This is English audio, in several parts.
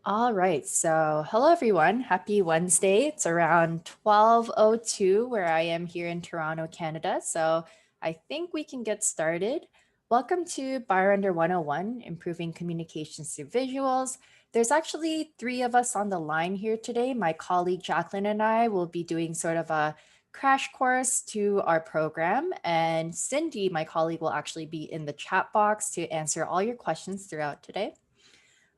All right, so hello everyone. Happy Wednesday. It's around 12:02 where I am here in Toronto, Canada. So I think we can get started. Welcome to BioRender 101, Improving Communications Through Visuals. There's actually three of us on the line here today. My colleague Jacqueline and I will be doing sort of a crash course to our program. And Cindy, my colleague, will actually be in the chat box to answer all your questions throughout today.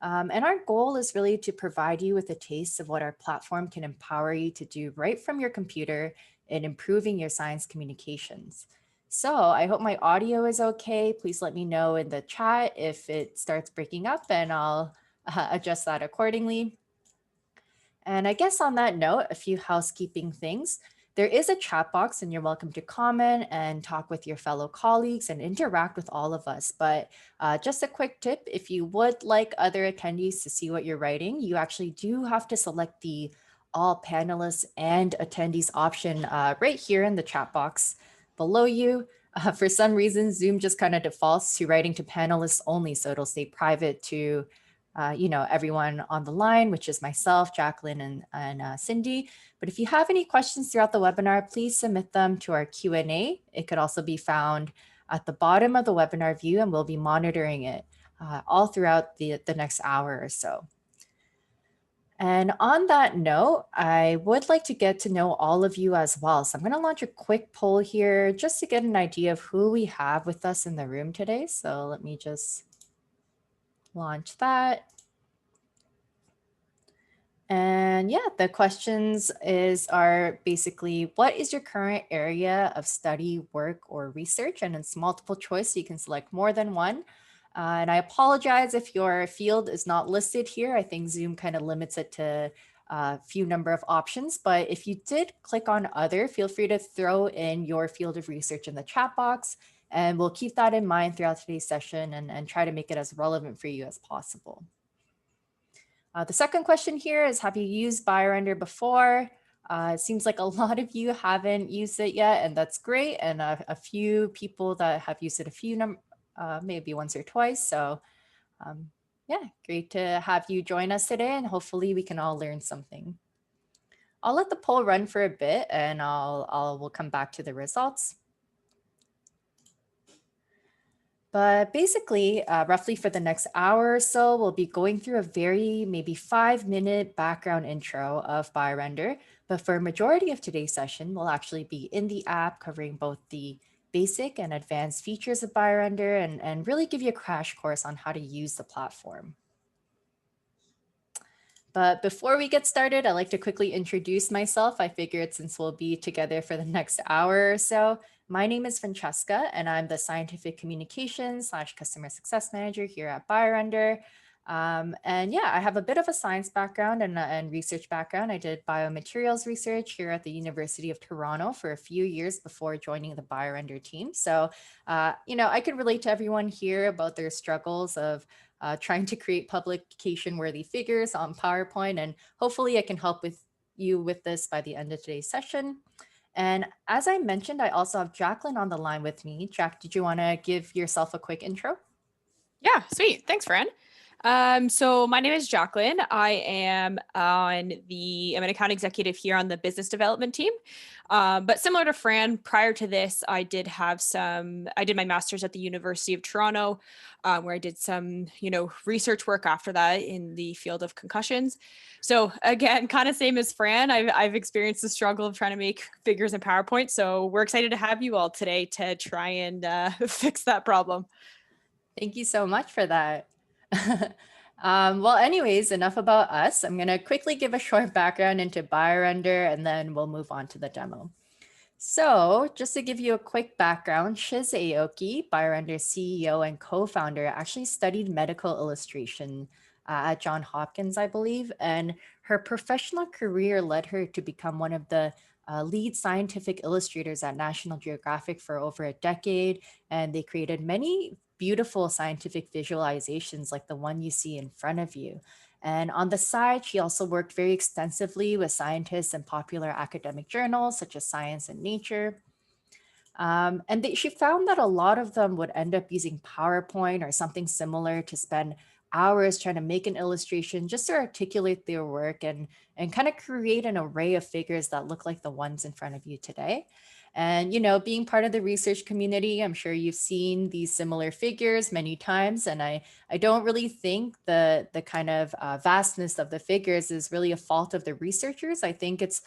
And our goal is really to provide you with a taste of what our platform can empower you to do right from your computer in improving your science communications. So I hope my audio is okay. Please let me know in the chat if it starts breaking up and I'll adjust that accordingly. And I guess on that note, a few housekeeping things. There is a chat box and you're welcome to comment and talk with your fellow colleagues and interact with all of us. But just a quick tip, if you would like other attendees to see what you're writing, you actually do have to select the all panelists and attendees option right here in the chat box below you. For some reason, Zoom just kind of defaults to writing to panelists only, so it'll stay private to everyone on the line, which is myself, Jacqueline, and Cindy. But if you have any questions throughout the webinar, please submit them to our Q&A. It could also be found at the bottom of the webinar view, and we'll be monitoring it all throughout the next hour or so. And on that note, I would like to get to know all of you as well. So I'm going to launch a quick poll here just to get an idea of who we have with us in the room today. So let me just launch that. And yeah, the questions are basically, what is your current area of study, work, or research? And it's multiple choice, so you can select more than one. And I apologize if your field is not listed here. I think Zoom kind of limits it to a few number of options. But if you did click on other, feel free to throw in your field of research in the chat box. And we'll keep that in mind throughout today's session and try to make it as relevant for you as possible. The second question here is, have you used BioRender before? It seems like a lot of you haven't used it yet, and that's great. And a few people that have used it maybe once or twice. So yeah, great to have you join us today, and hopefully we can all learn something. I'll let the poll run for a bit, and we'll come back to the results. But basically, roughly for the next hour or so, we'll be going through a very maybe 5-minute background intro of BioRender. But for a majority of today's session, we'll actually be in the app covering both the basic and advanced features of BioRender and really give you a crash course on how to use the platform. But before we get started, I'd like to quickly introduce myself. I figured since we'll be together for the next hour or so, my name is Francesca, and I'm the Scientific Communications / Customer Success Manager here at BioRender. And yeah, I have a bit of a science background and research background. I did biomaterials research here at the University of Toronto for a few years before joining the BioRender team. So, I can relate to everyone here about their struggles of trying to create publication-worthy figures on PowerPoint, and hopefully I can help you with this by the end of today's session. And as I mentioned, I also have Jacqueline on the line with me. Jack, did you want to give yourself a quick intro? Yeah, sweet. Thanks, Fran. So my name is Jacqueline. I'm an account executive here on the business development team. But similar to Fran, prior to this, I did my master's at the University of Toronto, where I did some, research work after that in the field of concussions. So again, kind of same as Fran, I've experienced the struggle of trying to make figures in PowerPoint. So we're excited to have you all today to try and fix that problem. Thank you so much for that. Well, anyways, enough about us. I'm going to quickly give a short background into BioRender, and then we'll move on to the demo. So just to give you a quick background, Shiz Aoki, BioRender's CEO and co-founder, actually studied medical illustration at Johns Hopkins, I believe, and her professional career led her to become one of the lead scientific illustrators at National Geographic for over a decade, and they created many beautiful scientific visualizations like the one you see in front of you. And on the side, she also worked very extensively with scientists in popular academic journals such as Science and Nature. She found that a lot of them would end up using PowerPoint or something similar to spend hours trying to make an illustration just to articulate their work and kind of create an array of figures that look like the ones in front of you today. And, being part of the research community, I'm sure you've seen these similar figures many times. And I don't really think the kind of vastness of the figures is really a fault of the researchers. I think it's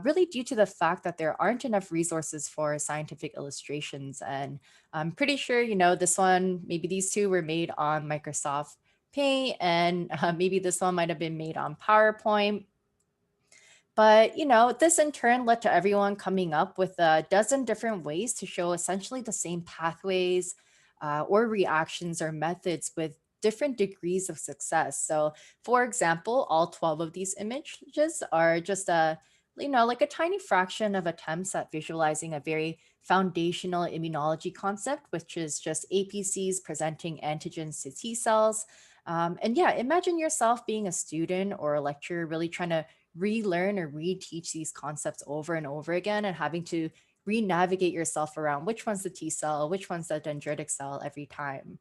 really due to the fact that there aren't enough resources for scientific illustrations. And I'm pretty sure, this one, maybe these two were made on Microsoft Paint, and maybe this one might have been made on PowerPoint. But, this in turn led to everyone coming up with a dozen different ways to show essentially the same pathways or reactions or methods with different degrees of success. So, for example, all 12 of these images are just like a tiny fraction of attempts at visualizing a very foundational immunology concept, which is just APCs presenting antigens to T cells. And yeah, imagine yourself being a student or a lecturer really trying to relearn or reteach these concepts over and over again and having to re-navigate yourself around which one's the T cell, which one's the dendritic cell every time.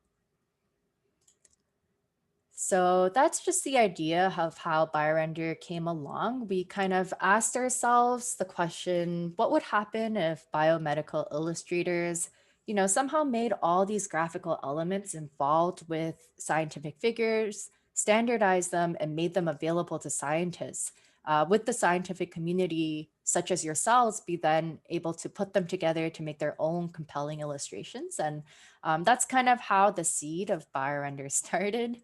So that's just the idea of how BioRender came along. We kind of asked ourselves the question, what would happen if biomedical illustrators, somehow made all these graphical elements involved with scientific figures, standardized them, and made them available to scientists? Would the scientific community, such as yourselves, be then able to put them together to make their own compelling illustrations? And that's kind of how the seed of BioRender started.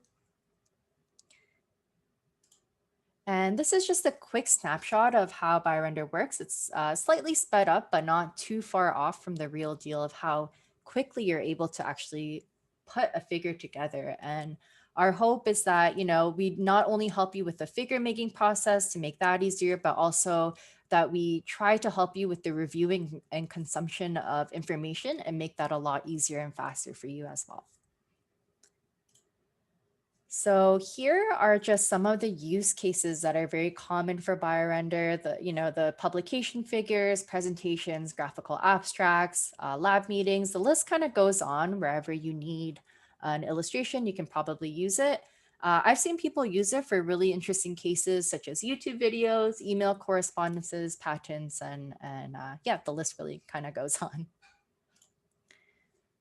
And this is just a quick snapshot of how BioRender works. It's slightly sped up, but not too far off from the real deal of how quickly you're able to actually put a figure together. And our hope is that, we not only help you with the figure making process to make that easier, but also that we try to help you with the reviewing and consumption of information and make that a lot easier and faster for you as well. So here are just some of the use cases that are very common for BioRender. The publication figures, presentations, graphical abstracts, lab meetings. The list kind of goes on. Wherever you need an illustration, you can probably use it. I've seen people use it for really interesting cases such as YouTube videos, email correspondences, patents, and yeah, the list really kind of goes on.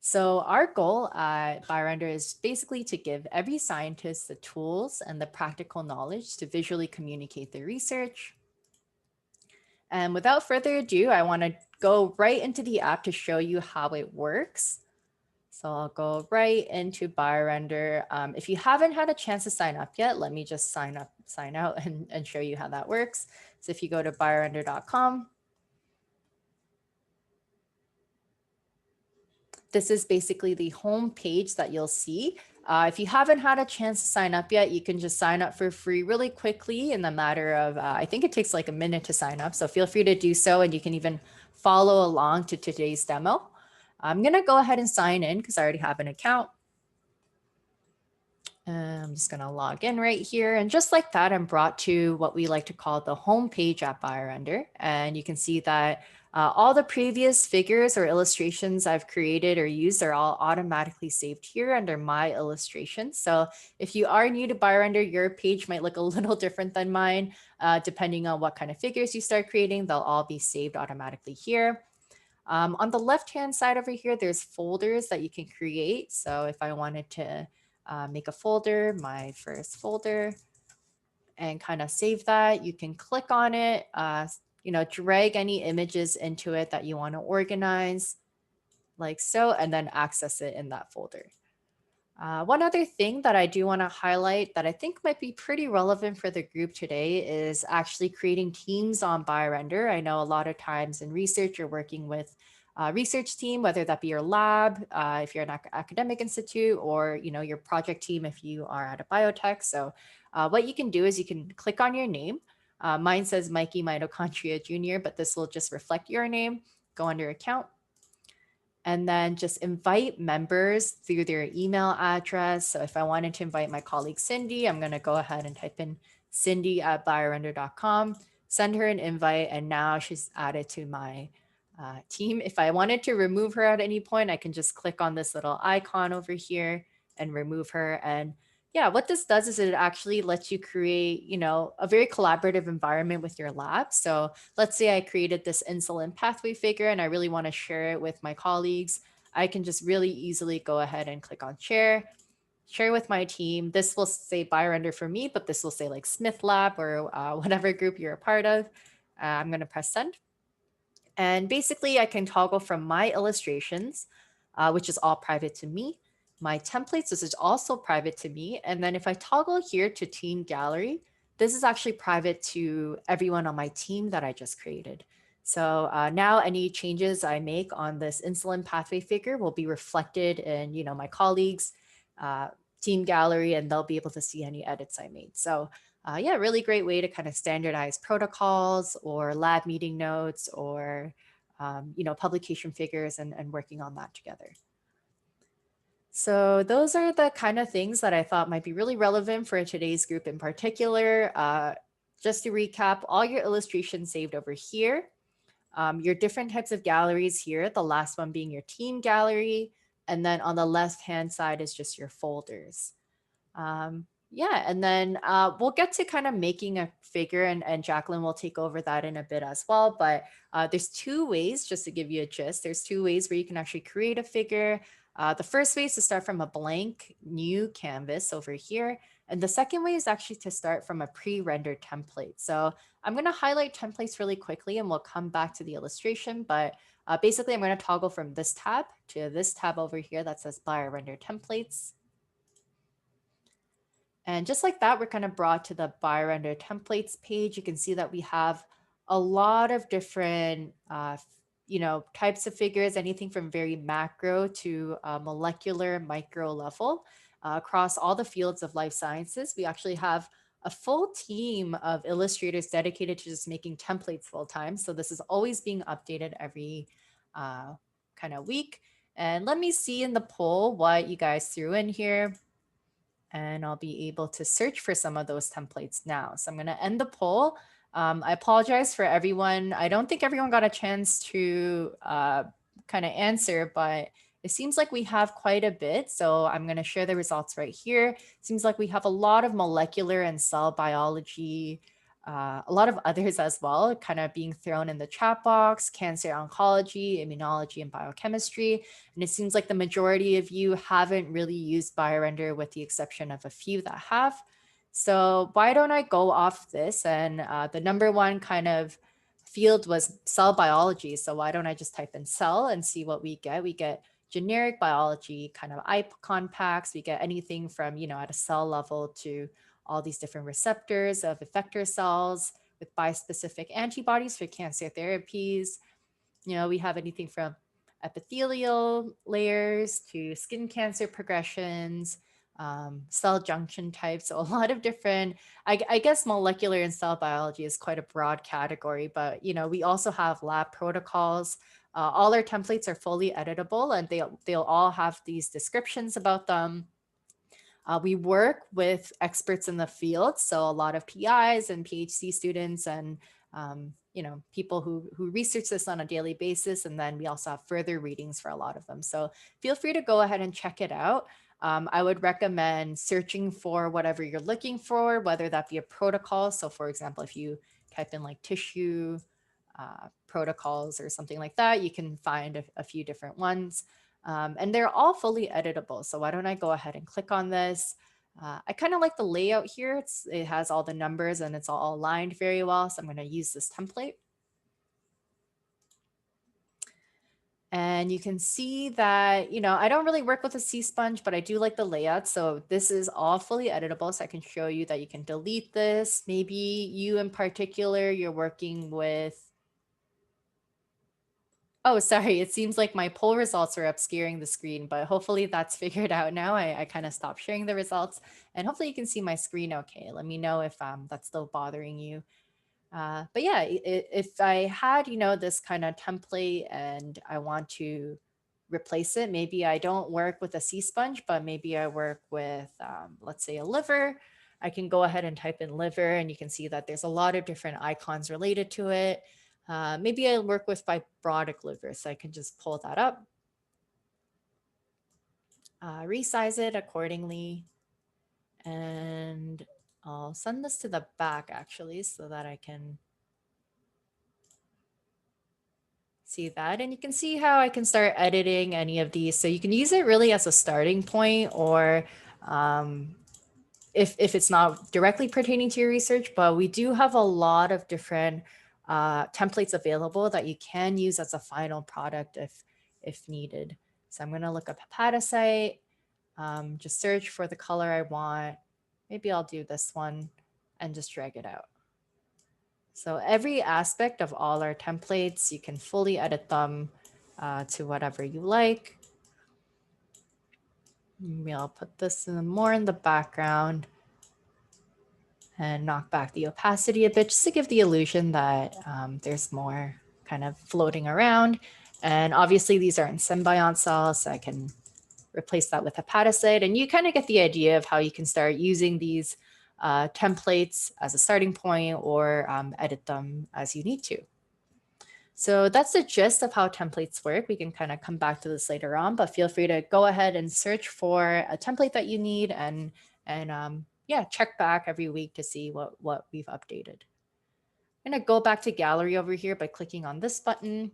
So our goal at BioRender is basically to give every scientist the tools and the practical knowledge to visually communicate their research. And without further ado, I want to go right into the app to show you how it works. So I'll go right into BioRender. If you haven't had a chance to sign up yet, let me just sign out and show you how that works. So if you go to biorender.com, this is basically the home page that you'll see. If you haven't had a chance to sign up yet, you can just sign up for free really quickly in the matter of, I think it takes like a minute to sign up. So feel free to do so, and you can even follow along to today's demo. I'm going to go ahead and sign in because I already have an account. I'm just going to log in right here. And just like that, I'm brought to what we like to call the home page at BioRender. And you can see that all the previous figures or illustrations I've created or used are all automatically saved here under my illustrations. So if you are new to BioRender, your page might look a little different than mine. Depending on what kind of figures you start creating, they'll all be saved automatically here. On the left-hand side over here, there's folders that you can create. So if I wanted to make a folder, my first folder, and kind of save that, you can click on it, drag any images into it that you want to organize like so, and then access it in that folder. One other thing that I do want to highlight that I think might be pretty relevant for the group today is actually creating teams on BioRender. I know a lot of times in research, you're working with a research team, whether that be your lab, if you're an academic institute, or your project team if you are at a biotech. So what you can do is you can click on your name. Mine says Mikey Mitochondria Jr., but this will just reflect your name. Go under account, and then just invite members through their email address. So if I wanted to invite my colleague Cindy, I'm going to go ahead and type in cindy@biorender.com, send her an invite, and now she's added to my team. If I wanted to remove her at any point, I can just click on this little icon over here and remove her. And Yeah, what this does is it actually lets you create, a very collaborative environment with your lab. So let's say I created this insulin pathway figure and I really want to share it with my colleagues. I can just really easily go ahead and click on share with my team. This will say BioRender for me, but this will say like Smith Lab or whatever group you're a part of. I'm going to press send. And basically, I can toggle from my illustrations, which is all private to me, my templates, this is also private to me. And then if I toggle here to team gallery, this is actually private to everyone on my team that I just created. So now any changes I make on this insulin pathway figure will be reflected in, my colleagues' uh, team gallery, and they'll be able to see any edits I made. So yeah, really great way to kind of standardize protocols or lab meeting notes or publication figures and working on that together. So those are the kind of things that I thought might be really relevant for today's group in particular. Just to recap, all your illustrations saved over here, your different types of galleries here, the last one being your team gallery, and then on the left-hand side is just your folders. Yeah, and then we'll get to kind of making a figure, and Jacqueline will take over that in a bit as well. But there's two ways, just to give you a gist, there's two ways where you can actually create a figure. The first way is to start from a blank new canvas over here. And the second way is actually to start from a pre-rendered template. So I'm going to highlight templates really quickly and we'll come back to the illustration. But basically, I'm going to toggle from this tab to this tab over here that says BioRender templates. And just like that, we're kind of brought to the BioRender templates page. You can see that we have a lot of different, types of figures, anything from very macro to molecular micro level across all the fields of life sciences. We actually have a full team of illustrators dedicated to just making templates full time. So this is always being updated every kind of week. And let me see in the poll what you guys threw in here, and I'll be able to search for some of those templates now. So I'm going to end the poll. I apologize for everyone. I don't think everyone got a chance to kind of answer, but it seems like we have quite a bit. So I'm going to share the results right here. It seems like we have a lot of molecular and cell biology, a lot of others as well, kind of being thrown in the chat box: cancer oncology, immunology, and biochemistry. And it seems like the majority of you haven't really used BioRender, with the exception of a few that have. So why don't I go off this? And the number one kind of field was cell biology. So why don't I just type in cell and see what we get? We get generic biology, kind of icon packs. We get anything from, at a cell level to all these different receptors of effector cells with bispecific antibodies for cancer therapies. We have anything from epithelial layers to skin cancer progressions, cell junction types. So a lot of different, I guess molecular and cell biology is quite a broad category, but we also have lab protocols. All our templates are fully editable, and they'll all have these descriptions about them. We work with experts in the field, so a lot of PIs and PhD students and people who research this on a daily basis. And then we also have further readings for a lot of them. So feel free to go ahead and check it out. I would recommend searching for whatever you're looking for, whether that be a protocol. So for example, if you type in like tissue protocols or something like that, you can find a few different ones. And they're all fully editable. So why don't I go ahead and click on this? I kind of like the layout here. It has all the numbers and it's all aligned very well. So I'm going to use this template. And you can see that, I don't really work with a C sponge, but I do like the layout. So this is all fully editable. So I can show you that you can delete this. Maybe you in particular, you're working with, oh, sorry. It seems like my poll results are obscuring the screen, but hopefully that's figured out now. I kind of stopped sharing the results, and hopefully you can see my screen okay. Let me know if that's still bothering you. But yeah, if I had, this kind of template and I want to replace it, maybe I don't work with a C sponge, but maybe I work with, let's say, a liver. I can go ahead and type in liver, and you can see that there's a lot of different icons related to it. Maybe I work with fibrotic liver, so I can just pull that up, resize it accordingly. And I'll send this to the back actually so that I can see that. And you can see how I can start editing any of these. So you can use it really as a starting point, or if it's not directly pertaining to your research, but we do have a lot of different templates available that you can use as a final product if needed. So I'm going to look up hepatocyte, just search for the color I want. Maybe I'll do this one and just drag it out. So every aspect of all our templates, you can fully edit them to whatever you like. Maybe I'll put this more in the background and knock back the opacity a bit just to give the illusion that there's more kind of floating around. And obviously these are in symbiont cells, so I can replace that with hepatocyte. And you kind of get the idea of how you can start using these templates as a starting point, or edit them as you need to. So that's the gist of how templates work. We can kind of come back to this later on, but feel free to go ahead and search for a template that you need, and yeah, check back every week to see what we've updated. I'm gonna go back to gallery over here by clicking on this button.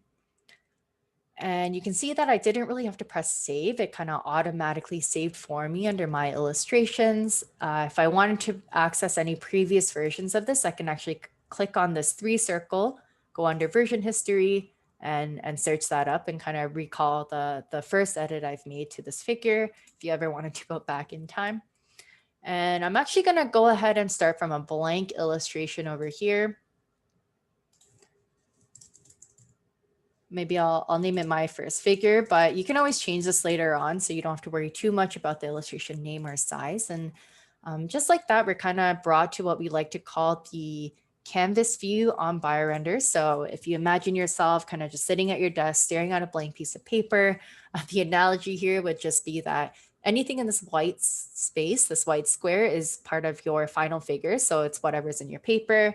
And you can see that I didn't really have to press save. It kind of automatically saved for me under my illustrations. If I wanted to access any previous versions of this, I can actually click on this 3 circle, go under version history, and search that up and kind of recall the first edit I've made to this figure if you ever wanted to go back in time. And I'm actually going to go ahead and start from a blank illustration over here. Maybe I'll name it my first figure, but you can always change this later on, so you don't have to worry too much about the illustration name or size. And just like that, we're kind of brought to what we like to call the canvas view on BioRender. So if you imagine yourself kind of just sitting at your desk, staring at a blank piece of paper, the analogy here would just be that anything in this white space, this white square, is part of your final figure. So it's whatever's in your paper.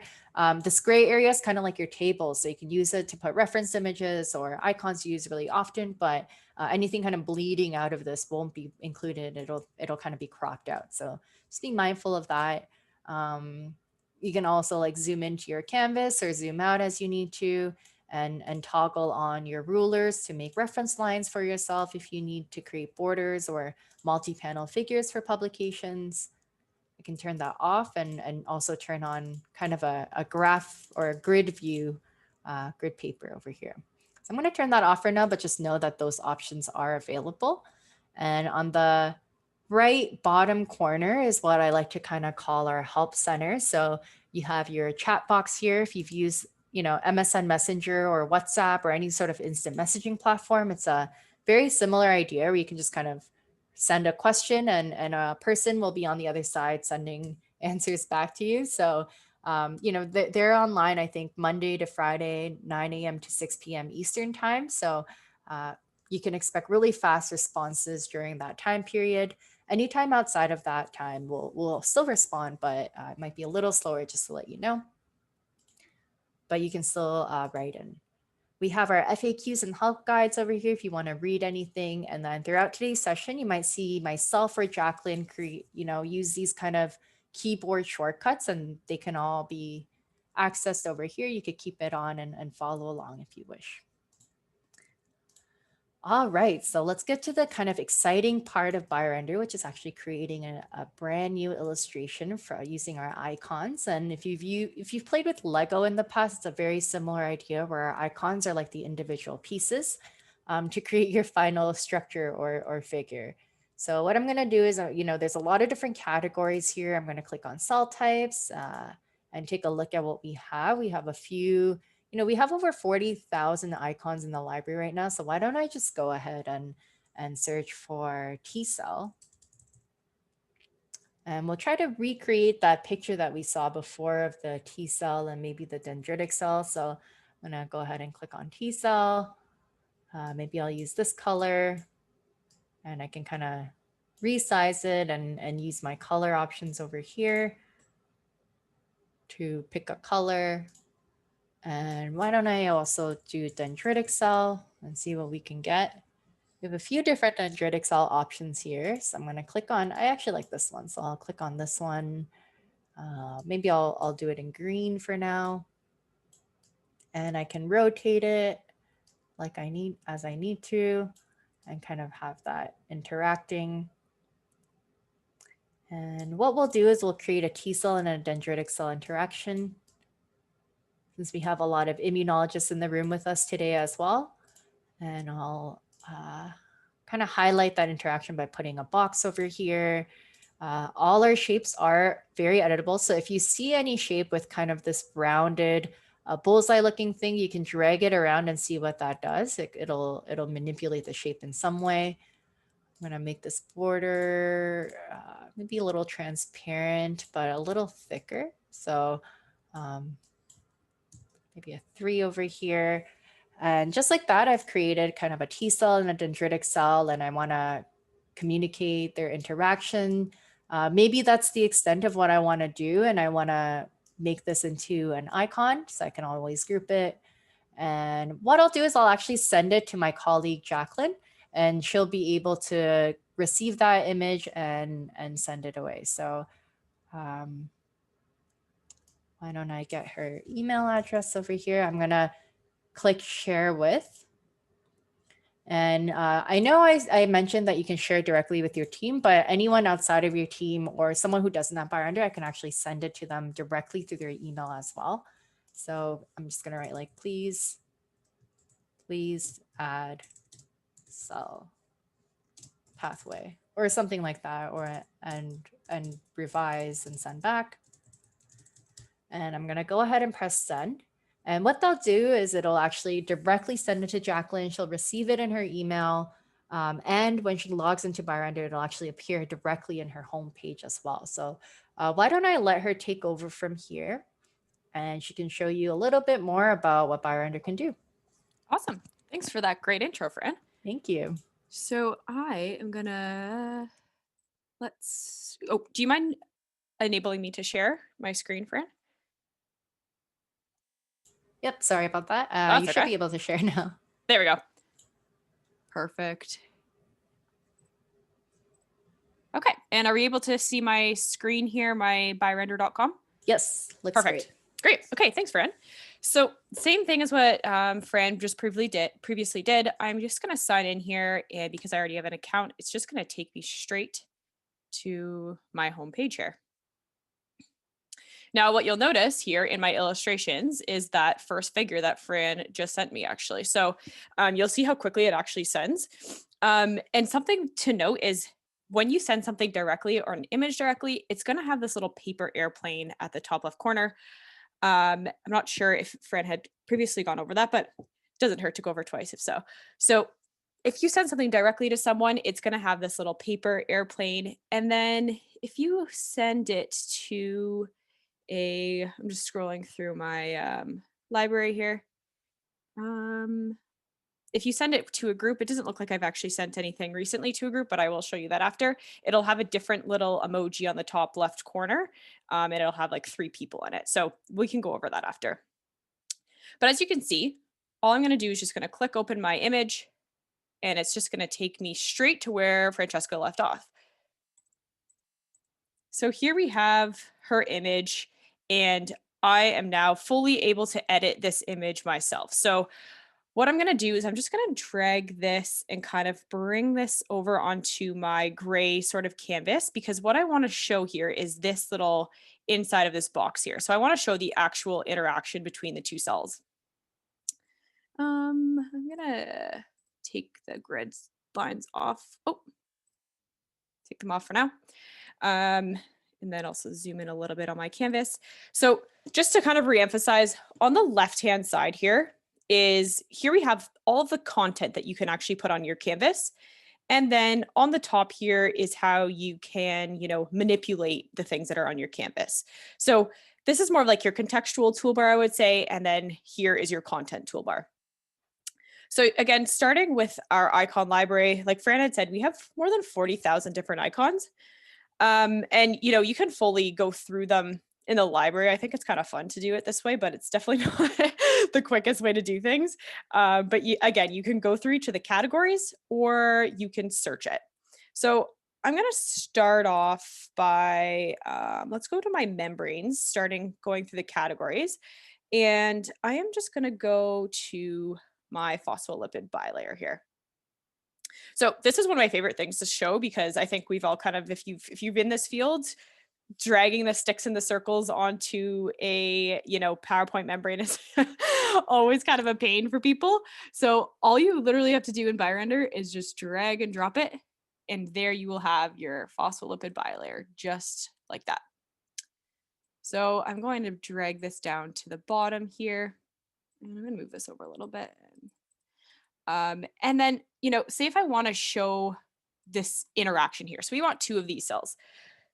This gray area is kind of like your table, so you can use it to put reference images or icons you use really often, but anything kind of bleeding out of this won't be included. It'll kind of be cropped out. So just be mindful of that. You can also like zoom into your canvas or zoom out as you need to, and toggle on your rulers to make reference lines for yourself if you need to create borders or multi-panel figures for publications. I can turn that off, and also turn on kind of a graph or a grid view, grid paper over here. So I'm going to turn that off for now, but just know that those options are available. And on the right bottom corner is what I like to kind of call our help center. So you have your chat box here. If you've used, MSN Messenger or WhatsApp or any sort of instant messaging platform, it's a very similar idea where you can just kind of send a question, and a person will be on the other side sending answers back to you. So, they're online, I think, Monday to Friday, 9 a.m. to 6 p.m. Eastern time. So you can expect really fast responses during that time period. Anytime outside of that time, we'll still respond, but it might be a little slower, just to let you know. But you can still write in. We have our FAQs and help guides over here if you want to read anything. And then throughout today's session, you might see myself or Jacqueline use these kind of keyboard shortcuts, and they can all be accessed over here. You could keep it on and follow along if you wish. All right, so let's get to the kind of exciting part of BioRender, which is actually creating a brand new illustration for using our icons. And if you've played with Lego in the past, it's a very similar idea where our icons are like the individual pieces to create your final structure or figure. So what I'm going to do is, there's a lot of different categories here. I'm going to click on cell types and take a look at what we have. We have a few. We have over 40,000 icons in the library right now. So why don't I just go ahead and search for T cell. And we'll try to recreate that picture that we saw before of the T cell and maybe the dendritic cell. So I'm going to go ahead and click on T cell. Maybe I'll use this color, and I can kind of resize it and use my color options over here to pick a color. And why don't I also do dendritic cell and see what we can get. We have a few different dendritic cell options here. So I'm going to click on, I actually like this one. So I'll click on this one. Maybe I'll do it in green for now. And I can rotate it like as I need to, and kind of have that interacting. And what we'll do is we'll create a T cell and a dendritic cell interaction. Since we have a lot of immunologists in the room with us today as well. And I'll kind of highlight that interaction by putting a box over here. All our shapes are very editable. So if you see any shape with kind of this rounded bullseye looking thing, you can drag it around and see what that does. It'll manipulate the shape in some way. I'm going to make this border maybe a little transparent, but a little thicker. So maybe a 3 over here. And just like that, I've created kind of a T cell and a dendritic cell, and I want to communicate their interaction. Maybe that's the extent of what I want to do, and I want to make this into an icon, so I can always group it. And what I'll do is I'll actually send it to my colleague, Jacqueline, and she'll be able to receive that image and send it away. So why don't I get her email address over here? I'm going to click share with. And I know I mentioned that you can share directly with your team, but anyone outside of your team or someone who doesn't have BioRender, I can actually send it to them directly through their email as well. So I'm just going to write like, please add cell pathway or something like that, or and revise and send back. And I'm going to go ahead and press send. And what they'll do is it'll actually directly send it to Jacqueline. She'll receive it in her email. And when she logs into BioRender, it'll actually appear directly in her homepage as well. So why don't I let her take over from here, and she can show you a little bit more about what BioRender can do. Awesome. Thanks for that great intro, Fran. Thank you. So I am gonna, do you mind enabling me to share my screen, Fran? Yep, sorry about that. You should be able to share now. There we go. Perfect. Okay, and are we able to see my screen here, my BioRender.com? Yes, looks perfect. Great. Okay, thanks, Fran. So same thing as what Fran just previously did. I'm just going to sign in here, and because I already have an account, it's just going to take me straight to my homepage here. Now, what you'll notice here in my illustrations is that first figure that Fran just sent me, actually. So you'll see how quickly it actually sends. And something to note is when you send something directly or an image directly, it's going to have this little paper airplane at the top left corner. I'm not sure if Fran had previously gone over that, but it doesn't hurt to go over twice if so. So if you send something directly to someone, it's going to have this little paper airplane. And then if you send it to I'm just scrolling through my library here. If you send it to a group, it doesn't look like I've actually sent anything recently to a group, but I will show you that after. It'll have a different little emoji on the top left corner, and it'll have like 3 people in it. So we can go over that after. But as you can see, all I'm going to do is just going to click open my image, and it's just going to take me straight to where Francesca left off. So here we have her image, and I am now fully able to edit this image myself. So what I'm going to do is I'm just going to drag this and kind of bring this over onto my gray sort of canvas, because what I want to show here is this little inside of this box here. So I want to show the actual interaction between the 2 cells. I'm going to take the grid lines off. Oh, take them off for now. And then also zoom in a little bit on my canvas. So just to kind of reemphasize, on the left-hand side here we have all of the content that you can actually put on your canvas. And then on the top here is how you can, manipulate the things that are on your canvas. So this is more of like your contextual toolbar, I would say. And then here is your content toolbar. So again, starting with our icon library, like Fran had said, we have more than 40,000 different icons. And you can fully go through them in the library. I think it's kind of fun to do it this way, but it's definitely not the quickest way to do things. But again, you can go through each of the categories or you can search it. So I'm going to start off by, let's go to my membranes, starting going through the categories. And I am just going to go to my phospholipid bilayer here. So this is one of my favorite things to show because I think we've all kind of, if you've in this field, dragging the sticks and the circles onto a, PowerPoint membrane is always kind of a pain for people. So all you literally have to do in BioRender is just drag and drop it, and there you will have your phospholipid bilayer just like that. So I'm going to drag this down to the bottom here. And I'm going to move this over a little bit. And then, say if I want to show this interaction here. So we want 2 of these cells.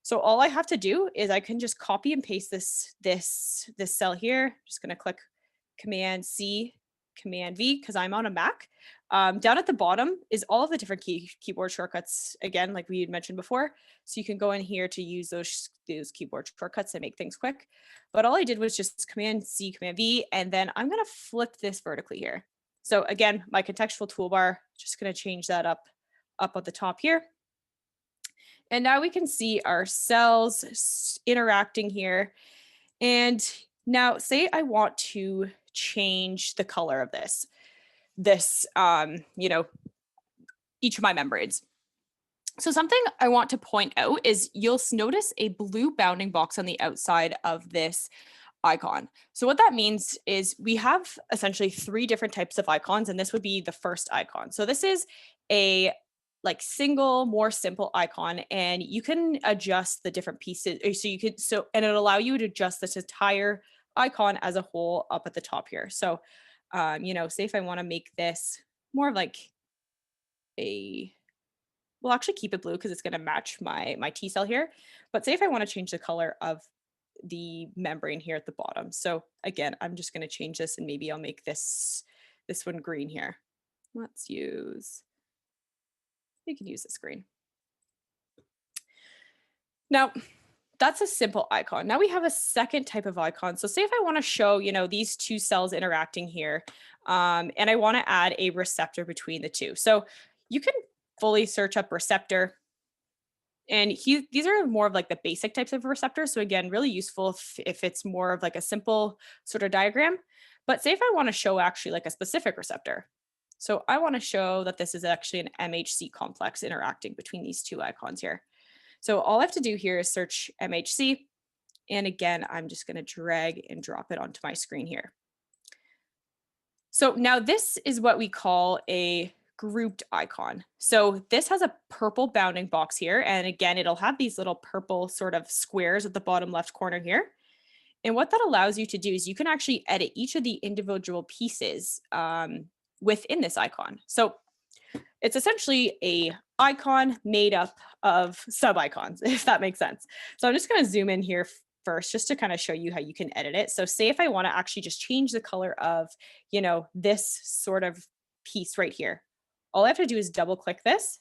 So all I have to do is I can just copy and paste this cell here. Just going to click Command C, Command V, because I'm on a Mac. Down at the bottom is all of the different keyboard shortcuts, again, like we had mentioned before. So you can go in here to use those keyboard shortcuts and make things quick. But all I did was just Command C, Command V, and then I'm going to flip this vertically here. So again, my contextual toolbar, just going to change that up at the top here. And now we can see our cells interacting here. And now say I want to change the color of each of my membranes. So something I want to point out is you'll notice a blue bounding box on the outside of this icon. So what that means is we have essentially 3 different types of icons, and this would be the first icon. So this is a single, more simple icon, and you can adjust the different pieces. And it'll allow you to adjust this entire icon as a whole up at the top here. So, say if I want to make this more like we'll actually keep it blue because it's going to match my T cell here. But say if I want to change the color of the membrane here at the bottom. So again, I'm just going to change this, and maybe I'll make this one green here. We can use this green. Now, that's a simple icon. Now we have a second type of icon. So say if I want to show, these 2 cells interacting here, and I want to add a receptor between the 2. So you can fully search up receptor. And these are more of like the basic types of receptors. So again, really useful if it's more of like a simple sort of diagram. But say if I want to show actually like a specific receptor. So I want to show that this is actually an MHC complex interacting between these 2 icons here. So all I have to do here is search MHC. And again, I'm just going to drag and drop it onto my screen here. So now this is what we call a grouped icon. So this has a purple bounding box here. And again, it'll have these little purple sort of squares at the bottom left corner here. And what that allows you to do is you can actually edit each of the individual pieces within this icon. So it's essentially a icon made up of sub icons, if that makes sense. So I'm just going to zoom in here first just to kind of show you how you can edit it. So say if I want to actually just change the color of, this sort of piece right here, all I have to do is double click this,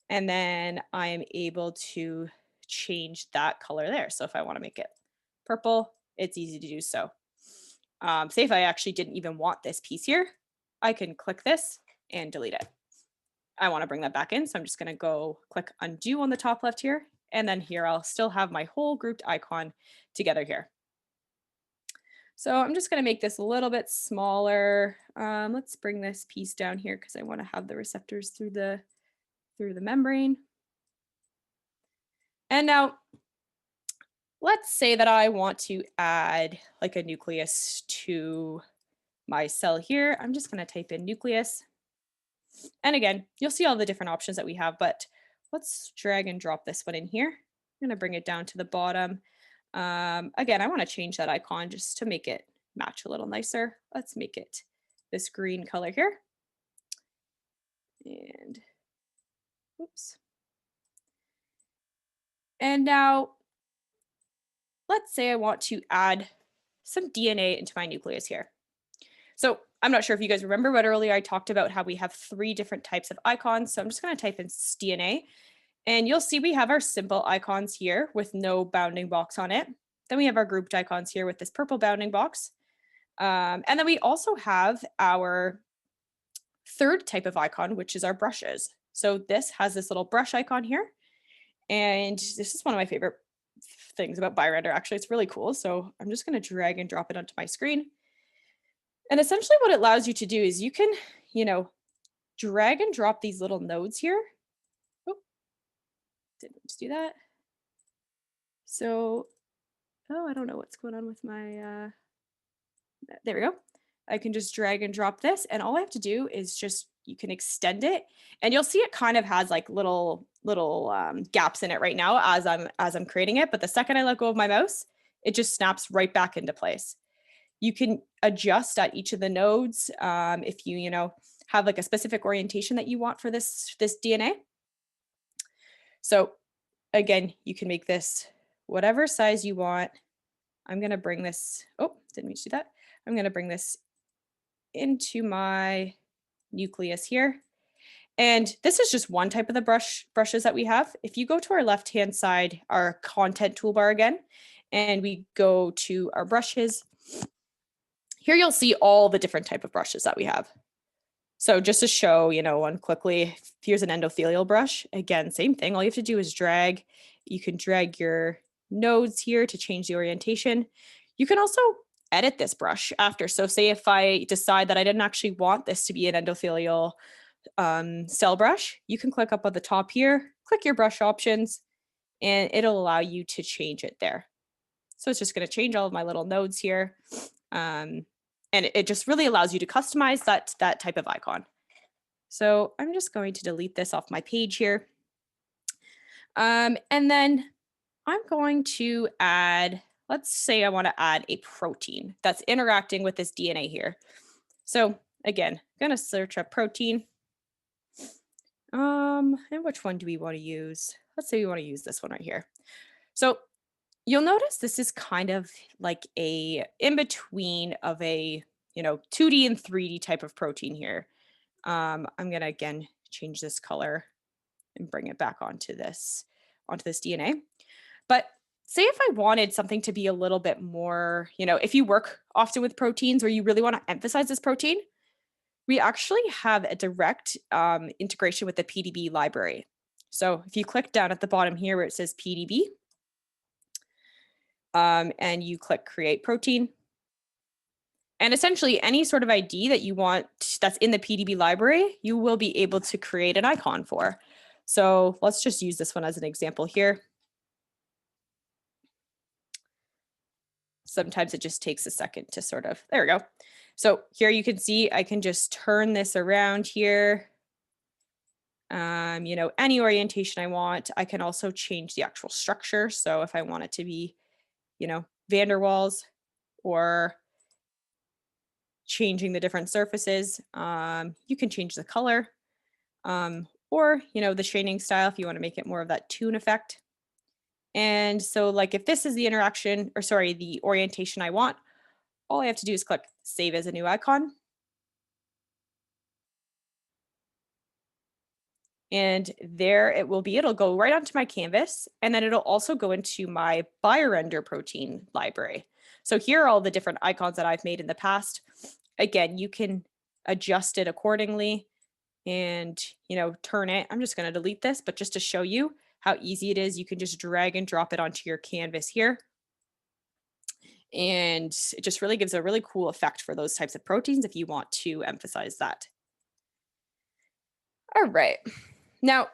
and then I am able to change that color there. So if I want to make it purple, it's easy to do so. Say if I actually didn't even want this piece here, I can click this and delete it. I want to bring that back in, so I'm just going to go click undo on the top left here, and then here I'll still have my whole grouped icon together here. So I'm just going to make this a little bit smaller. Let's bring this piece down here because I want to have the receptors through the membrane. And now let's say that I want to add like a nucleus to my cell here. I'm just going to type in nucleus. And again, you'll see all the different options that we have, but let's drag and drop this one in here. I'm going to bring it down to the bottom. Again, I want to change that icon just to make it match a little nicer. Let's make it this green color here. And oops. And now let's say I want to add some DNA into my nucleus here. So I'm not sure if you guys remember, but earlier I talked about how we have 3 different types of icons. So I'm just going to type in DNA, and you'll see we have our simple icons here with no bounding box on it. Then we have our grouped icons here with this purple bounding box. And then we also have our third type of icon, which is our brushes. So this has this little brush icon here. And this is one of my favorite things about BioRender. Actually, it's really cool. So I'm just going to drag and drop it onto my screen. And essentially what it allows you to do is you can, drag and drop these little nodes here. Oh, didn't mean to do that. So, I don't know what's going on with my, there we go. I can just drag and drop this, and all I have to do is you can extend it, and you'll see it kind of has like little gaps in it right now as I'm creating it. But the second I let go of my mouse, it just snaps right back into place. You can adjust at each of the nodes if you have like a specific orientation that you want for this DNA. So again, you can make this whatever size you want. I'm going to bring this, didn't mean to do that. I'm going to bring this into my nucleus here. And this is just one type of the brushes that we have. If you go to our left-hand side, our content toolbar again, and we go to our brushes, here you'll see all the different type of brushes that we have. So just to show, one quickly, here's an endothelial brush. Again, same thing. All you have to do is drag. You can drag your nodes here to change the orientation. You can also edit this brush after. So say if I decide that I didn't actually want this to be an endothelial cell brush, you can click up at the top here, click your brush options, and it'll allow you to change it there. So it's just going to change all of my little nodes here. And it just really allows you to customize that type of icon. So I'm just going to delete this off my page here. And then I'm going to add, let's say I want to add a protein that's interacting with this DNA here. So again, I'm going to search up protein. And which one do we want to use? Let's say we want to use this one right here. So you'll notice this is kind of like a in between of a 2D and 3D type of protein here. I'm gonna again change this color and bring it back onto this DNA. But say if I wanted something to be a little bit more, if you work often with proteins or you really want to emphasize this protein, we actually have a direct integration with the PDB library. So if you click down at the bottom here where it says PDB, and you click create protein, and essentially any sort of ID that you want that's in the PDB library, you will be able to create an icon for. So let's just use this one as an example here. Sometimes it just takes a second to there we go. So here you can see I can just turn this around here. Any orientation I want. I can also change the actual structure. So if I want it to be, van der Waals or changing the different surfaces, you can change the color or, the shading style if you want to make it more of that toon effect. And so like if this is the the orientation I want, all I have to do is click save as a new icon. And there it will be. It'll go right onto my canvas, and then it'll also go into my BioRender protein library. So here are all the different icons that I've made in the past. Again, you can adjust it accordingly and, turn it. I'm just going to delete this, but just to show you how easy it is, you can just drag and drop it onto your canvas here. And it just really gives a really cool effect for those types of proteins if you want to emphasize that. All right. Now,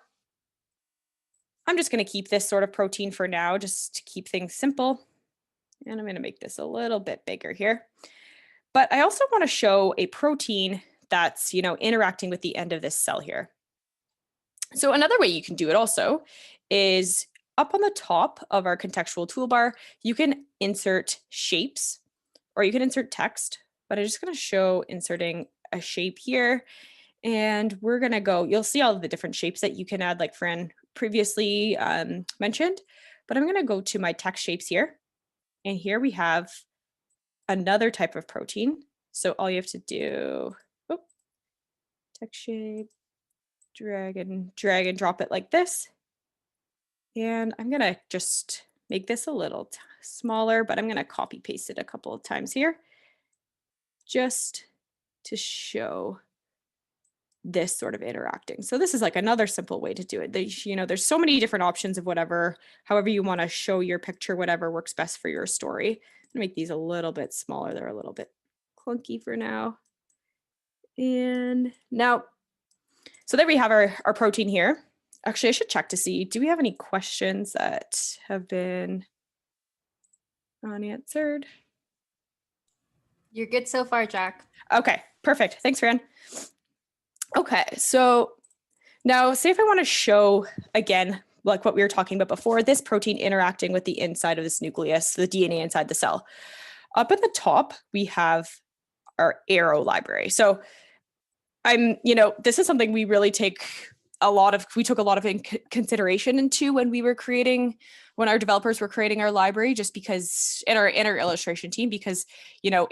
I'm just going to keep this sort of protein for now, just to keep things simple. And I'm going to make this a little bit bigger here. But I also want to show a protein that's, interacting with the end of this cell here. So another way you can do it also is up on the top of our contextual toolbar, you can insert shapes or you can insert text, but I'm just going to show inserting a shape here. And we're going to go, you'll see all of the different shapes that you can add, like Fran previously mentioned, but I'm going to go to my text shapes here. And here we have another type of protein. So all you have to do, text shape, drag and drop it like this. And I'm going to just make this a little smaller, but I'm going to copy paste it a couple of times here just to show this sort of interacting. So this is like another simple way to do it. There's so many different options of however you want to show your picture, whatever works best for your story. I'm gonna make these a little bit smaller. They're a little bit clunky for now. And now, so there we have our protein here. Actually, I should check to see, do we have any questions that have been unanswered? You're good so far, Jack. Okay, perfect. Thanks, Fran. Okay, so now say if I want to show again, like what we were talking about before, this protein interacting with the inside of this nucleus, the DNA inside the cell. Up at the top, we have our arrow library. So this is something we really took a lot of consideration into when our developers were creating our library, just because in our illustration team, because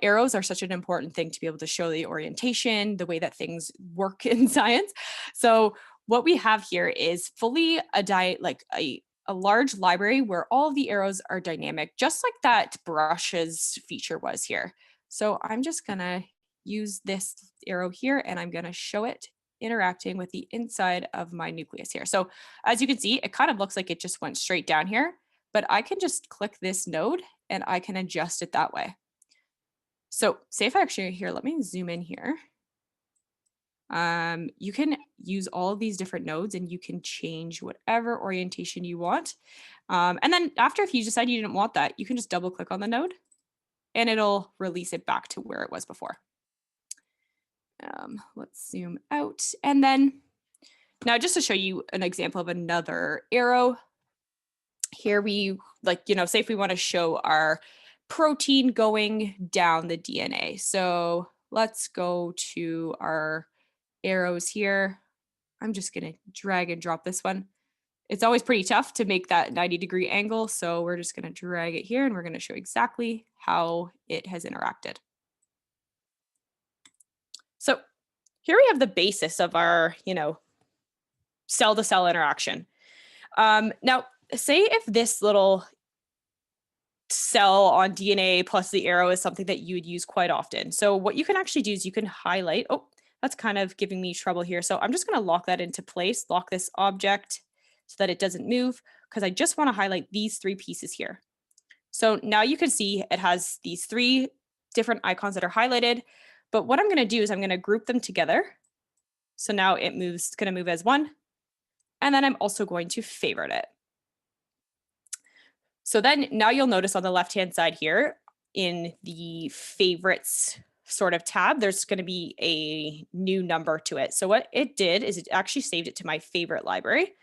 arrows are such an important thing to be able to show the orientation, the way that things work in science. So what we have here is fully a large library where all of the arrows are dynamic, just like that brushes feature was here. So I'm just gonna use this arrow here and I'm gonna show it interacting with the inside of my nucleus here. So as you can see, it kind of looks like it just went straight down here, but I can just click this node and I can adjust it that way. So say if I actually here, let me zoom in here. You can use all of these different nodes and you can change whatever orientation you want. And then after, if you decide you didn't want that, you can just double click on the node and it'll release it back to where it was before. Let's zoom out. And then now just to show you an example of another arrow, here we say if we want to show our protein going down the DNA. So let's go to our arrows here. I'm just going to drag and drop this one. It's always pretty tough to make that 90-degree angle. So we're just going to drag it here and we're going to show exactly how it has interacted. So here we have the basis of our, cell-to-cell interaction. Now, say if this little cell on DNA plus the arrow is something that you would use quite often. So what you can actually do is you can highlight, oh, that's kind of giving me trouble here. So I'm just going to lock that into place, lock this object so that it doesn't move, because I just want to highlight these three pieces here. So now you can see it has these three different icons that are highlighted. But what I'm going to do is I'm going to group them together. So now it's going to move as one. And then I'm also going to favorite it. So then now you'll notice on the left-hand side here in the favorites sort of tab, there's going to be a new number to it. So what it did is it actually saved it to my favorite library.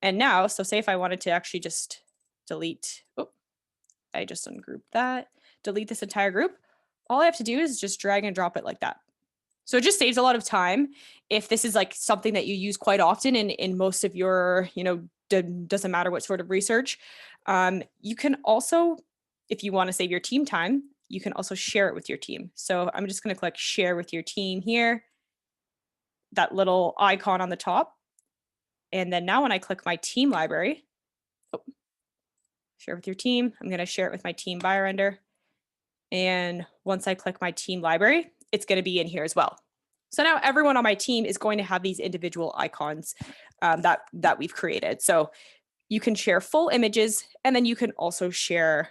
And now, so say if I wanted to actually just delete, I just ungrouped that, delete this entire group, all I have to do is just drag and drop it like that. So it just saves a lot of time. If this is like something that you use quite often in most of your, doesn't matter what sort of research, you can also, if you want to save your team time, you can also share it with your team. So I'm just going to click share with your team here, that little icon on the top. And then now when I click my team library, share with your team, I'm going to share it with my team BioRender. And once I click my team library, it's going to be in here as well. So now everyone on my team is going to have these individual icons that we've created. So you can share full images, and then you can also share,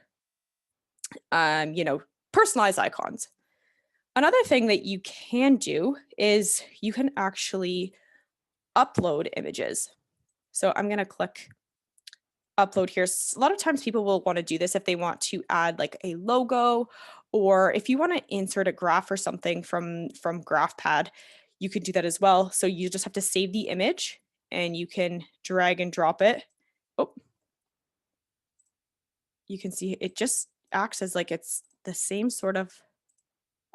personalized icons. Another thing that you can do is you can actually upload images. So I'm going to click upload here. A lot of times people will want to do this if they want to add like a logo, or if you want to insert a graph or something from GraphPad, you can do that as well. So you just have to save the image and you can drag and drop it. Oh, you can see it just acts as like it's the same sort of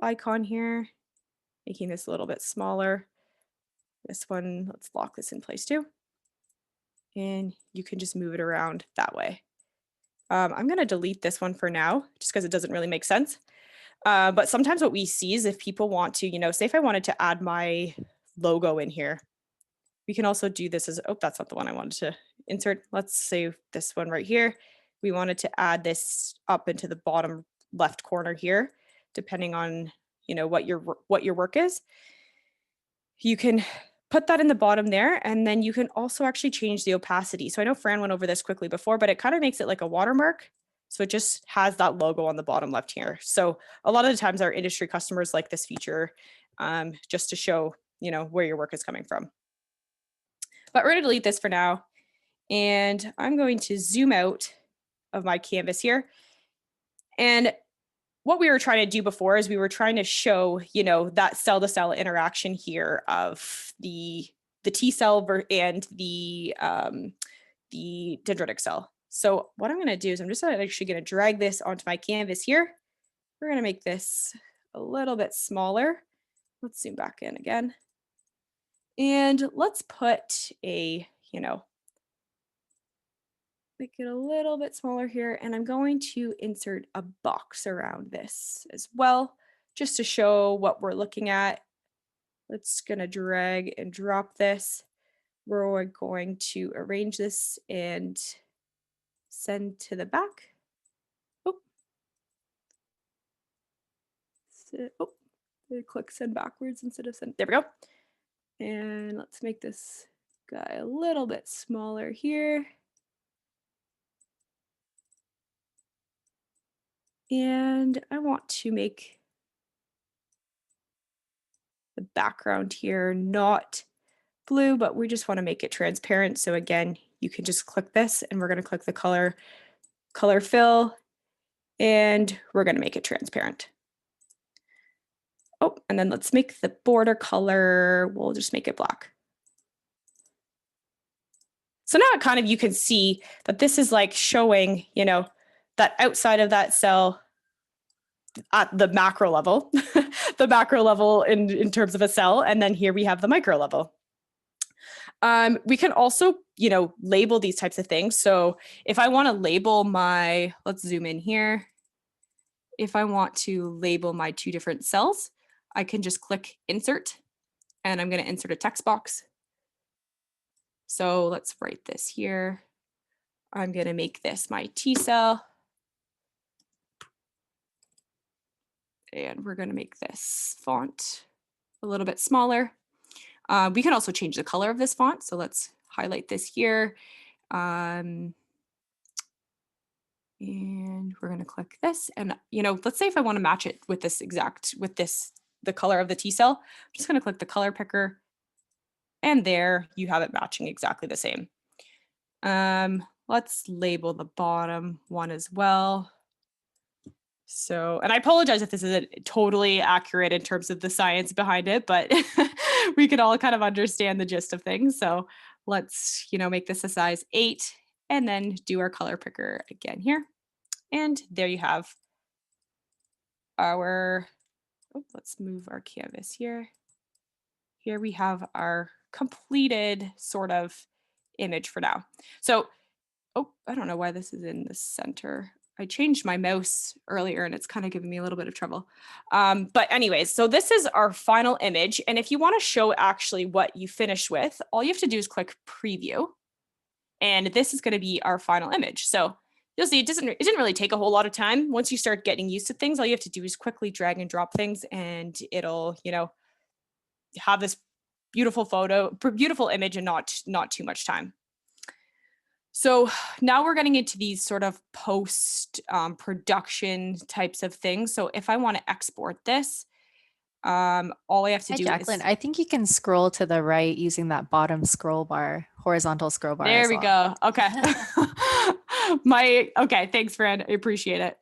icon here, making this a little bit smaller. This one, let's lock this in place too. And you can just move it around that way. I'm going to delete this one for now, just because it doesn't really make sense. But sometimes what we see is if people want to, say if I wanted to add my logo in here, we can also do this as, oh, that's not the one I wanted to insert. Let's save this one right here. we wanted to add this up into the bottom left corner here, depending on, what your work is. You can put that in the bottom there, and then you can also actually change the opacity. So I know Fran went over this quickly before, but it kind of makes it like a watermark. So it just has that logo on the bottom left here. So a lot of the times our industry customers like this feature, just to show, where your work is coming from. But we're going to delete this for now. And I'm going to zoom out of my canvas here. And what we were trying to do before is we were trying to show, that cell to cell interaction here of the T cell and the dendritic cell. So what I'm going to do is I'm just actually going to drag this onto my canvas here. We're going to make this a little bit smaller. Let's zoom back in again. And let's put make it a little bit smaller here. And I'm going to insert a box around this as well, just to show what we're looking at. Let's gonna drag and drop this. We're going to arrange this and send to the back. Oh, click send backwards instead of send. There we go. And let's make this guy a little bit smaller here. And I want to make the background here not blue, but we just want to make it transparent. So again, you can just click this and we're going to click the color fill, and we're going to make it transparent. Oh, and then let's make the border color, we'll just make it black. So now kind of you can see that this is like showing, that outside of that cell at the macro level, the macro level in terms of a cell, and then here we have the micro level. We can also, label these types of things. So if I want to label let's zoom in here. If I want to label my two different cells, I can just click insert, and I'm going to insert a text box. So let's write this here. I'm going to make this my T cell. And we're going to make this font a little bit smaller. We can also change the color of this font. So let's highlight this here. And we're going to click this. And, let's say if I want to match it with the color of the T cell, I'm just going to click the color picker. And there you have it matching exactly the same. Let's label the bottom one as well. So, and I apologize if this isn't totally accurate in terms of the science behind it, but we could all kind of understand the gist of things. So let's, make this a size 8 and then do our color picker again here. And there you have let's move our canvas here. Here we have our completed sort of image for now. So, I don't know why this is in the center. I changed my mouse earlier and it's kind of giving me a little bit of trouble. But anyways, so this is our final image. And if you want to show actually what you finished with, all you have to do is click preview. And this is going to be our final image. So you'll see it didn't really take a whole lot of time. Once you start getting used to things, all you have to do is quickly drag and drop things and it'll, have this beautiful image and not too much time. So now we're getting into these sort of post production types of things. So if I want to export this, all I have to do Jacqueline, is... I think you can scroll to the right using that bottom scroll bar, horizontal scroll bar. There we go. Okay. Okay. Thanks, Fran. I appreciate it.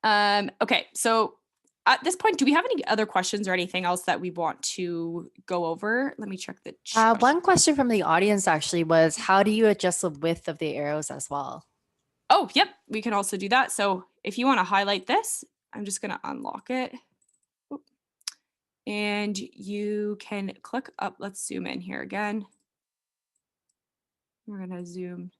Okay. So at this point, do we have any other questions or anything else that we want to go over? Let me check the chat. One question from the audience actually was, how do you adjust the width of the arrows as well? Oh, yep. We can also do that. So if you want to highlight this, I'm just going to unlock it. And you can click up. Let's zoom in here again. We're going to zoom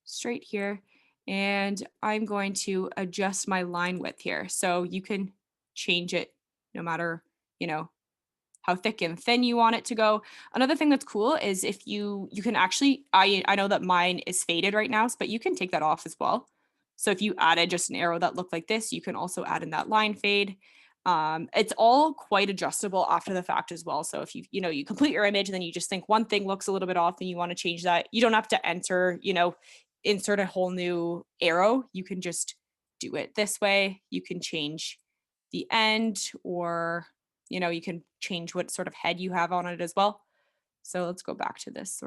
straight here. And I'm going to adjust my line width here. So you can change it no matter, how thick and thin you want it to go. Another thing that's cool is if you can actually, I know that mine is faded right now, but you can take that off as well. So if you added just an arrow that looked like this, you can also add in that line fade. It's all quite adjustable after the fact as well. So if you complete your image and then you just think one thing looks a little bit off and you want to change that, you don't have to insert a whole new arrow. You can just do it this way. You can change the end, or you can change what sort of head you have on it as well. So let's go back to this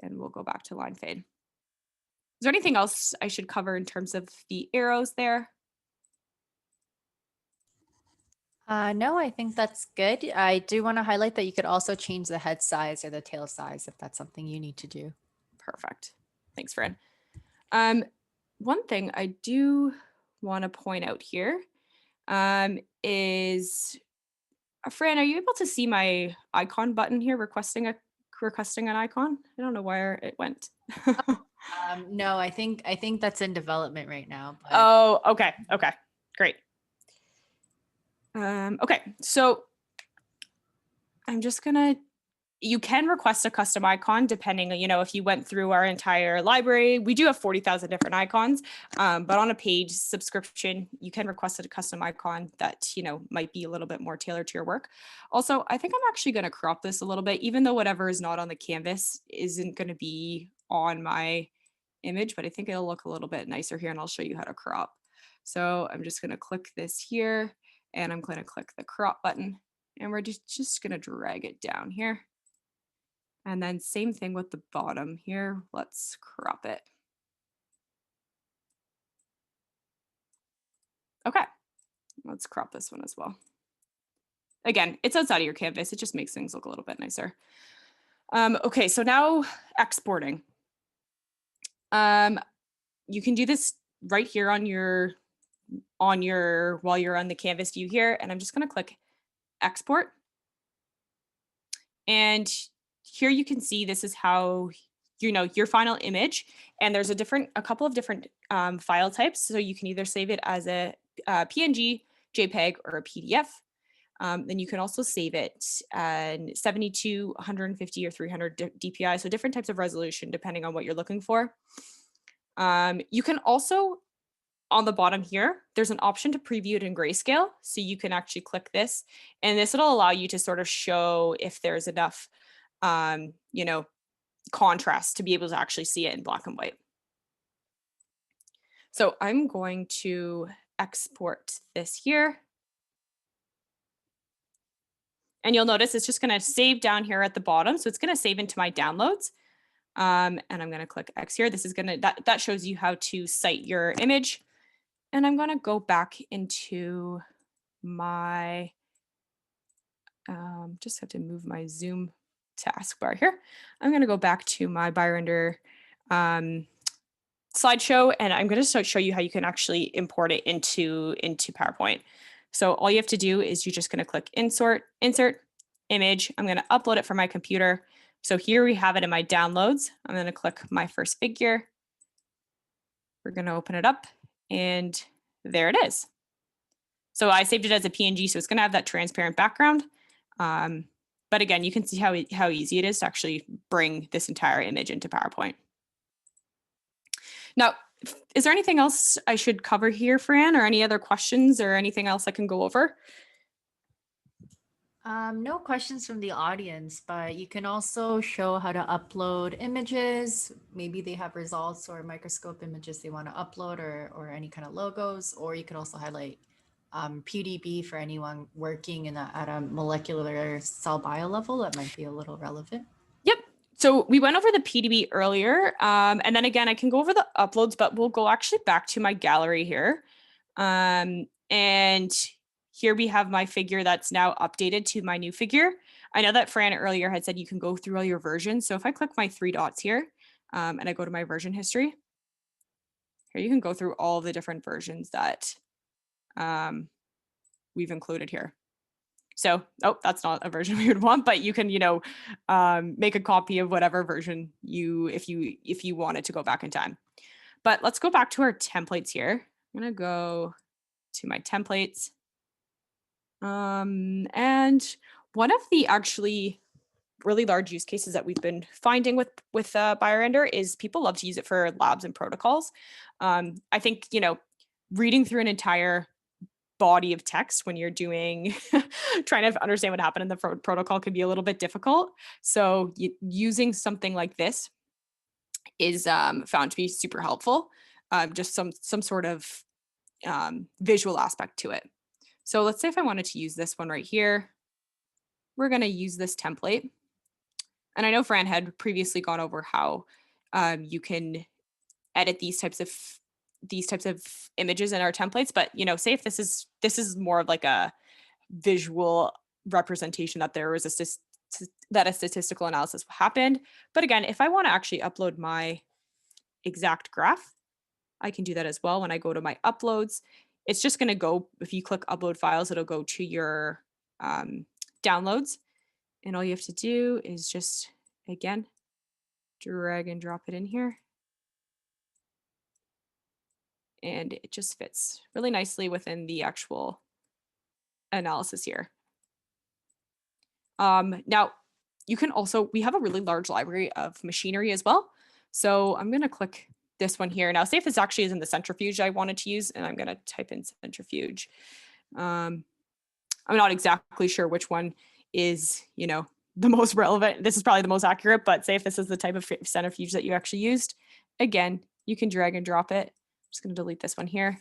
and we'll go back to line fade. Is there anything else I should cover in terms of the arrows there? No, I think that's good. I do want to highlight that you could also change the head size or the tail size if that's something you need to do. Perfect. Thanks, Fran. One thing I do want to point out here is, Fran, are you able to see my icon button here requesting an icon? I don't know where it went. No, I think that's in development right now. But... Oh, okay. Okay, great. Okay, so I'm just gonna, you can request a custom icon depending on, if you went through our entire library. We do have 40,000 different icons, but on a paid subscription, you can request a custom icon that, might be a little bit more tailored to your work. Also, I think I'm actually gonna crop this a little bit, even though whatever is not on the canvas isn't gonna be on my image, but I think it'll look a little bit nicer here, and I'll show you how to crop. So I'm just gonna click this here, and I'm gonna click the crop button, and we're just gonna drag it down here. And then same thing with the bottom here. Let's crop it. Okay, let's crop this one as well. Again, it's outside of your canvas. It just makes things look a little bit nicer. Okay, so now exporting. You can do this right here on your while you're on the canvas view here, and I'm just going to click export. And here you can see this is how your final image, and there's a couple of different file types. So you can either save it as a PNG, JPEG, or a PDF. Then you can also save it at 72, 150, or 300 DPI. So different types of resolution depending on what you're looking for. You can also, on the bottom here, there's an option to preview it in grayscale. So you can actually click this, and this will allow you to sort of show if there's enough, contrast to be able to actually see it in black and white. So I'm going to export this here. And you'll notice it's just going to save down here at the bottom. So it's going to save into my downloads. And I'm going to click X here. This is going to, that shows you how to cite your image. And I'm going to go back into my, just have to move my Zoom taskbar here. I'm going to go back to my BioRender slideshow, and I'm going to show you how you can actually import it into PowerPoint. So all you have to do is you're just going to click insert image. I'm going to upload it from my computer. So here we have it in my downloads. I'm going to click my first figure. We're going to open it up, and there it is. So I saved it as a PNG, so it's going to have that transparent background. But again, you can see how easy it is to actually bring this entire image into PowerPoint. Now, is there anything else I should cover here, Fran, or any other questions or anything else I can go over? No questions from the audience, but you can also show how to upload images. Maybe they have results or microscope images they want to upload, or any kind of logos, or you could also highlight PDB for anyone working at a molecular cell bio level. That might be a little relevant. Yep. So we went over the PDB earlier, and then again, I can go over the uploads, but we'll go actually back to my gallery here. And here we have my figure that's now updated to my new figure. I know that Fran earlier had said you can go through all your versions. So if I click my 3 dots here, and I go to my version history, here you can go through all the different versions that we've included here. So, oh, that's not a version we would want, but you can, make a copy of whatever version if you wanted to go back in time. But let's go back to our templates here. I'm gonna go to my templates. And one of the actually really large use cases that we've been finding with BioRender is people love to use it for labs and protocols. I think, reading through an entire body of text when you're doing trying to understand what happened in the protocol can be a little bit difficult. So using something like this is found to be super helpful. Just some sort of visual aspect to it. So let's say if I wanted to use this one right here, we're going to use this template. And I know Fran had previously gone over how you can edit these types of images in our templates, but say if this is more of like a visual representation that there was that a statistical analysis happened. But again, if I want to actually upload my exact graph, I can do that as well. When I go to my uploads, it's just going to go, if you click upload files, it'll go to your downloads. And all you have to do is just, again, drag and drop it in here. And it just fits really nicely within the actual analysis here. Now, you can also, we have a really large library of machinery as well. So I'm going to click this one here. Now, say if this actually is in the centrifuge I wanted to use, and I'm going to type in centrifuge. I'm not exactly sure which one is, the most relevant. This is probably the most accurate, but say if this is the type of centrifuge that you actually used, again, you can drag and drop it. I'm just going to delete this one here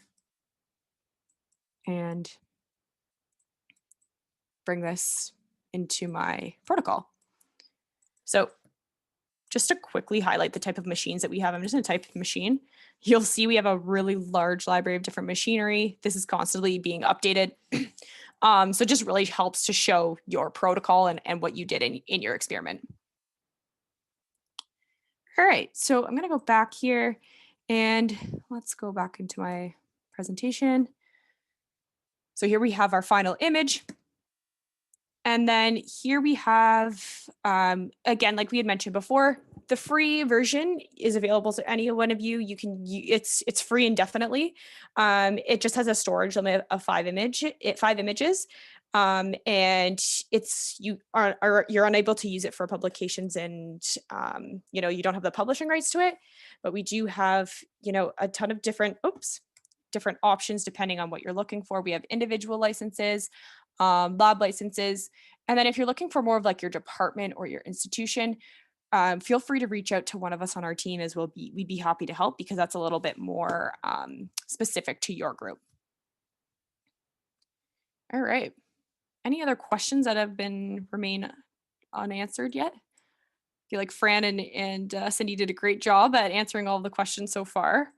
and bring this into my protocol. So just to quickly highlight the type of machines that we have, I'm just going to type machine. You'll see we have a really large library of different machinery. This is constantly being updated. So it just really helps to show your protocol and what you did in your experiment. All right, so I'm going to go back here and let's go back into my presentation. So here we have our final image. And then here we have, again, like we had mentioned before, the free version is available to any one of you. You can, it's free indefinitely. It just has a storage limit of 5 images. And you're unable to use it for publications, and you don't have the publishing rights to it. But we do have a ton of different options depending on what you're looking for. We have individual licenses, lab licenses. And then if you're looking for more of like your department or your institution, feel free to reach out to one of us on our team, as we'd be happy to help, because that's a little bit more specific to your group. All right. Any other questions that have remain unanswered yet? I feel like Fran and Cindy did a great job at answering all the questions so far.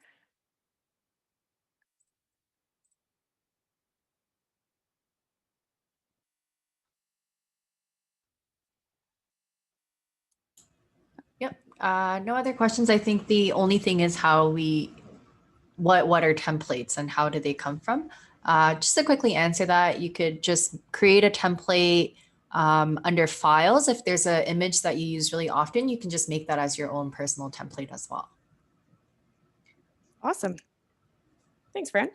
Yep. No other questions. I think the only thing is what are templates and how do they come from? Just to quickly answer that, you could just create a template under files. If there's an image that you use really often, you can just make that as your own personal template as well. Awesome. Thanks, Fran.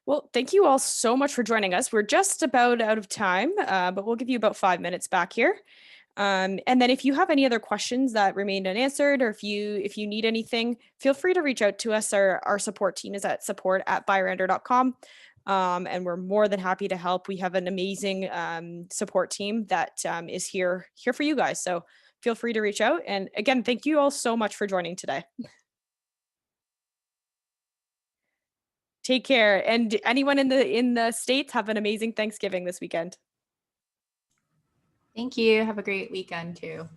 Well, thank you all so much for joining us. We're just about out of time, but we'll give you about 5 minutes back here. And then if you have any other questions that remained unanswered, or if you need anything, feel free to reach out to us. Our support team is at support@biorender.com. And we're more than happy to help. We have an amazing support team that is here for you guys. So feel free to reach out. And again, thank you all so much for joining today. Take care. And anyone in the States, have an amazing Thanksgiving this weekend. Thank you. Have a great weekend too.